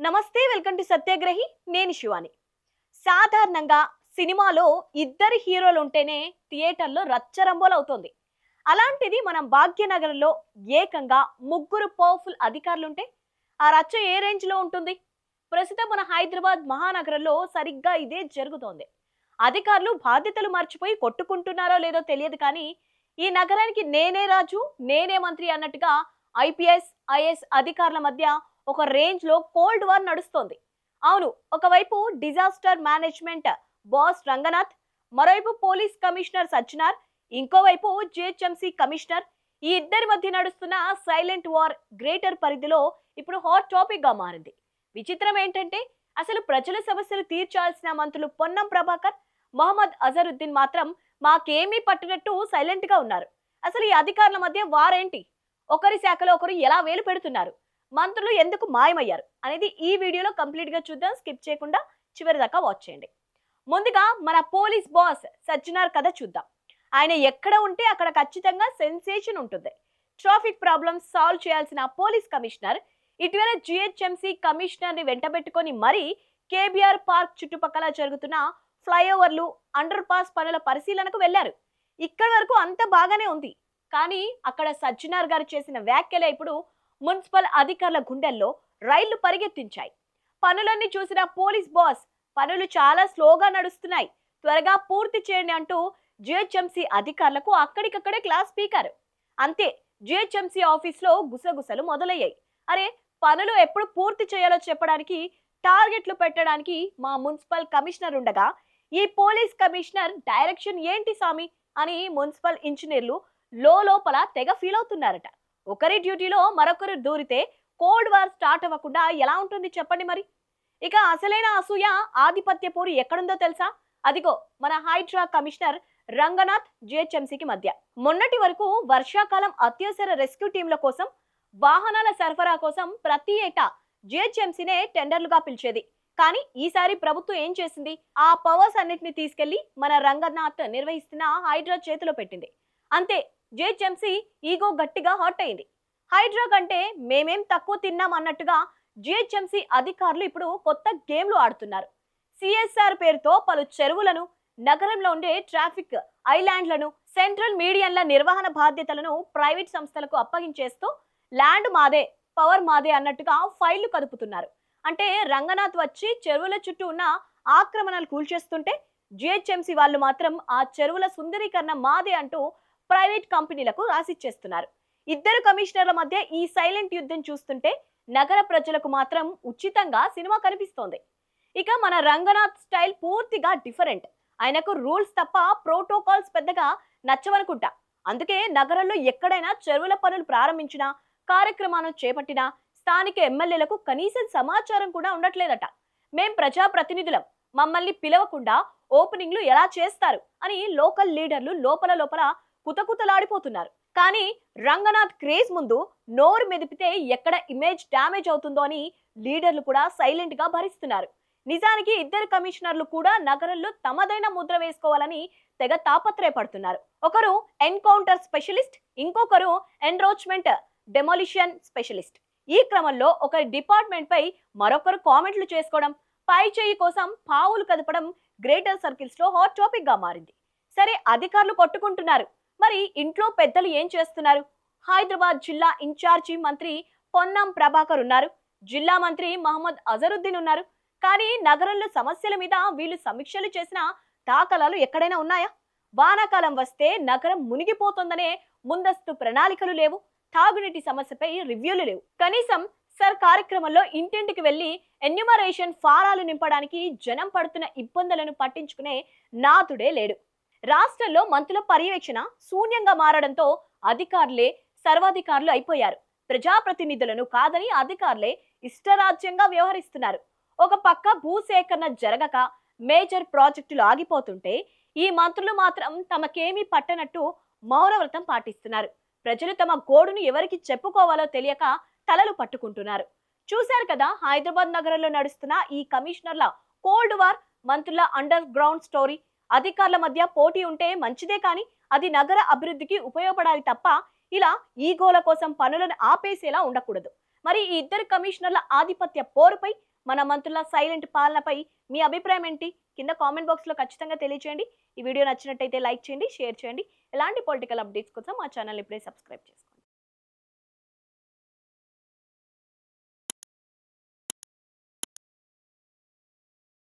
నమస్తే, welcome to సత్యాగ్రహి. నేను శివాని. సాధారణంగా సినిమాలో ఇద్దరు హీరోలు ఉంటేనే థియేటర్లో రచ్చరంబోలవుతోంది. అలాంటిది మనం భాగ్యనగరంలో ఏకంగా ముగ్గురు పవర్ఫుల్ అధికారులుంటే ఆ రచ్చ ఏ రేంజ్లో ఉంటుంది? ప్రస్తుతం మన హైదరాబాద్ మహానగరంలో సరిగ్గా ఇదే జరుగుతోంది. అధికారులు బాధ్యతలు మర్చిపోయి కొట్టుకుంటున్నారో లేదో తెలియదు కానీ ఈ నగరానికి నేనే రాజు నేనే మంత్రి అన్నట్టుగా ఐపీఎస్ ఐఏఎస్ అధికారుల మధ్య ఒక రేంజ్ లో కోల్డ్ వార్ నడుస్తోంది. అవును, ఒకవైపు డిజాస్టర్ మేనేజ్మెంట్ బాస్ రంగనాథ్, మరోవైపు పోలీస్ కమిషనర్ సజ్జనార్, ఇంకోవైపు జిహెచ్ఎంసీ కమిషనర్. ఈ ఇద్దరి మధ్య నడుస్తున్న సైలెంట్ వార్ గ్రేటర్ పరిధిలో ఇప్పుడు హాట్ టాపిక్ గా మారింది. విచిత్రం ఏంటంటే అసలు ప్రజల సమస్యలు తీర్చాల్సిన మంత్రులు పొన్నం ప్రభాకర్, మొహమ్మద్ అజరుద్దీన్ మాత్రం మాకేమీ పట్టినట్టు సైలెంట్ గా ఉన్నారు. అసలు ఈ అధికారుల మధ్య వారేంటి? ఒకరి శాఖలో ఒకరు ఎలా వేలు పెడుతున్నారు? మంత్రులు ఎందుకు మాయమయ్యారు అనేది ఈ వీడియోలో కంప్లీట్ గా చూద్దాం. స్కిప్ చేయకుండా చివరి దాకా వాచ్ చేయండి. ముందుగా మన పోలీస్ బాస్ సజ్జనార్ కథ చూద్దాం. ఆయన ఎక్కడ ఉంటే అక్కడ ఖచ్చితంగా సెన్సేషన్ ఉంటుంది. ట్రాఫిక్ ప్రాబ్లమ్స్ సాల్వ్ చేయాల్సిన పోలీస్ కమిషనర్ ఇటీవల జిహెచ్ఎంసీ కమిషనర్ ని వెంటబెట్టుకొని మరీ కేబీఆర్ పార్క్ చుట్టుపక్కల జరుగుతున్న ఫ్లైఓవర్లు, అండర్ పాస్ పనుల పరిశీలనకు వెళ్లారు. ఇక్కడి వరకు అంత బాగానే ఉంది. కానీ అక్కడ సజ్జనార్ గారు చేసిన వ్యాఖ్యలే ఇప్పుడు మున్సిపల్ అధికారుల గుండెల్లో రైళ్లు పరిగెత్తించాయి. పనులన్నీ చూసిన పోలీస్ బాస్ పనులు చాలా స్లోగా నడుస్తున్నాయి, త్వరగా పూర్తి చేయండి అంటూ జిహెచ్ఎంసీ అధికారులకు అక్కడికక్కడే క్లాస్ స్పీకర్. అంతే, జిహెచ్ఎంసీ ఆఫీస్లో గుసగుసలు మొదలయ్యాయి. అరే, పనులు ఎప్పుడు పూర్తి చేయాలో చెప్పడానికి, టార్గెట్లు పెట్టడానికి మా మున్సిపల్ కమిషనర్ ఉండగా ఈ పోలీస్ కమిషనర్ డైరెక్షన్ ఏంటి సామి అని మున్సిపల్ ఇంజనీర్లు లోపల తెగ ఫీల్ అవుతున్నారట. ఒకరి డ్యూటీలో మరొకరు దూరితే కోల్డ్ వార్ స్టార్ట్ అవ్వకుండా ఎలా ఉంటుంది చెప్పండి మరి. ఇక అసలైన అసూయ, ఆధిపత్య పోరు ఎక్కడుందో తెలుసా? అదిగో మన హైడ్రా కమిషనర్ రంగనాథ్ జిహెచ్ఎంసీకి మధ్య. మొన్నటి వరకు వర్షాకాలం అత్యవసర రెస్క్యూ టీంల కోసం, వాహనాల సరఫరా కోసం ప్రతి ఏటా జిహెచ్ఎంసీనే టెండర్లుగా పిలిచేది. కానీ ఈసారి ప్రభుత్వం ఏం చేసింది? ఆ పవర్స్ అన్నిటిని తీసుకెళ్లి మన రంగనాథ్ నిర్వహిస్తున్న హైడ్రా చేతిలో పెట్టింది. అంతే, జిహెచ్ఎంసీ ఈగో గట్టిగా హర్ట్ అయింది. హైడ్రా కంటే మేమేం తక్కువ తిన్నాం అన్నట్టుగా జిహెచ్ఎంసీ అధికారులు ఇప్పుడు కొత్త గేమ్లు ఆడుతున్నారు. సిఎస్ఆర్ పేరుతో పలు చెరువులను, నగరంలో ఉండే ట్రాఫిక్ ఐలాండ్లను, సెంట్రల్ మీడియన్ల నిర్వహణ బాధ్యతలను ప్రైవేట్ సంస్థలకు అప్పగించేస్తూ ల్యాండ్ మాదే, పవర్ మాదే అన్నట్టుగా ఫైళ్లు కదుపుతున్నారు. అంటే రంగనాథ్ వచ్చి చెరువుల చుట్టూ ఉన్న ఆక్రమణలు కూల్చేస్తుంటే జిహెచ్ఎంసీ వాళ్ళు మాత్రం ఆ చెరువుల సుందరీకరణ మాదే అంటూ ప్రైవేట్ కంపెనీలకు రాసిచ్చేస్తున్నారు. ఇద్దరు కమిషనర్ల మధ్య ఈ సైలెంట్ యుద్ధం చూస్తుంటే నగర ప్రజలకు మాత్రం ఉచితంగా సినిమా కనిపిస్తోంది. ఇక మన రంగనాథ్ స్టైల్ పూర్తిగా డిఫరెంట్. ఆయనకు రూల్స్ తప్ప ప్రోటోకాల్స్ పెద్దగా నచ్చవనుకుంటా. అందుకే నగరంలో ఎక్కడైనా చెరువుల పనులు ప్రారంభించినా, కార్యక్రమాలను చేపట్టినా స్థానిక ఎమ్మెల్యేలకు కనీసం సమాచారం కూడా ఉండట్లేదట. మేం ప్రజాప్రతినిధులం, మమ్మల్ని పిలవకుండా ఓపెనింగ్లు ఎలా చేస్తారు అని లోకల్ లీడర్లు లోపల కుతకుతలాడిపోతున్నారు. కానీ రంగనాథ్ క్రేజ్ ముందు నోరు మెదిపితే ఎక్కడ ఇమేజ్ డ్యామేజ్ అవుతుందో అని లీడర్లు కూడా సైలెంట్ గా భరిస్తున్నారు. నిజానికి ఇద్దరు కమిషనర్లు కూడా నగరంలో తమదైన ముద్ర వేసుకోవాలని తెగ తాపత్రయపడుతున్నారు. ఒకరు ఎన్కౌంటర్ స్పెషలిస్ట్, ఇంకొకరు ఎన్రోచ్మెంట్ డెమోలిషన్ స్పెషలిస్ట్. ఈ క్రమంలో ఒకరి డిపార్ట్మెంట్ పై మరొకరు కామెంట్లు చేసుకోవడం, పై చేయి కోసం పావులు కదపడం గ్రేటర్ సర్కిల్స్ లో హాట్ టాపిక్ గా మారింది. సరే, అధికారులు కొట్టుకుంటున్నారు, మరి ఇంట్లో పెద్దలు ఏం చేస్తున్నారు? హైదరాబాద్ జిల్లా ఇన్ఛార్జి మంత్రి పొన్నం ప్రభాకర్ ఉన్నారు, జిల్లా మంత్రి మహమ్మద్ అజరుద్దీన్ ఉన్నారు. కానీ నగరంలో సమస్యల మీద వీళ్ళు సమీక్షలు చేసిన దాఖలాలు ఎక్కడైనా ఉన్నాయా? వానాకాలం వస్తే నగరం మునిగిపోతుందనే ముందస్తు ప్రణాళికలు లేవు, తాగునీటి సమస్యపై రివ్యూలు లేవు. కనీసం సర్ కార్యక్రమంలో ఇంటింటికి వెళ్లి ఎన్యూమరేషన్ ఫారాలు నింపడానికి జనం పడుతున్న ఇబ్బందులను పట్టించుకునే నాథుడే లేడు. రాష్ట్రంలో మంత్రుల పర్యవేక్షణ శూన్యంగా మారడంతో అధికారులే సర్వాధికారులు అయిపోయారు. ప్రజాప్రతినిధులను కాదని అధికారులే ఇష్టరాజ్యంగా వ్యవహరిస్తున్నారు. ఒక పక్క భూసేకరణ జరగక మేజర్ ప్రాజెక్టులు ఆగిపోతుంటే ఈ మంత్రులు మాత్రం తమకేమీ పట్టనట్టు మౌనవ్రతం పాటిస్తున్నారు. ప్రజలు తమ గోడును ఎవరికి చెప్పుకోవాలో తెలియక తలలు పట్టుకుంటున్నారు. చూశారు కదా హైదరాబాద్ నగరంలో నడుస్తున్న ఈ కమిషనర్ల కోల్డ్ వార్, మంత్రుల అండర్ గ్రౌండ్ స్టోరీ. అధికారుల మధ్య పోటీ ఉంటే మంచిదే, కానీ అది నగర అభివృద్ధికి ఉపయోగపడాలి తప్ప ఇలా ఈగోల కోసం పనులను ఆపేసేలా ఉండకూడదు. మరి ఈ ఇద్దరు కమిషనర్ల ఆధిపత్య పోరుపై మన మంత్రుల సైలెంట్ పాలనపై మీ అభిప్రాయం ఏంటి? కింద కామెంట్ బాక్స్లో ఖచ్చితంగా తెలియచేయండి. ఈ వీడియో నచ్చినట్టయితే లైక్ చేయండి, షేర్ చేయండి. ఎలాంటి పొలిటికల్ అప్డేట్స్ కోసం మా ఛానల్ ఇప్పుడే సబ్స్క్రైబ్ చేసుకోండి.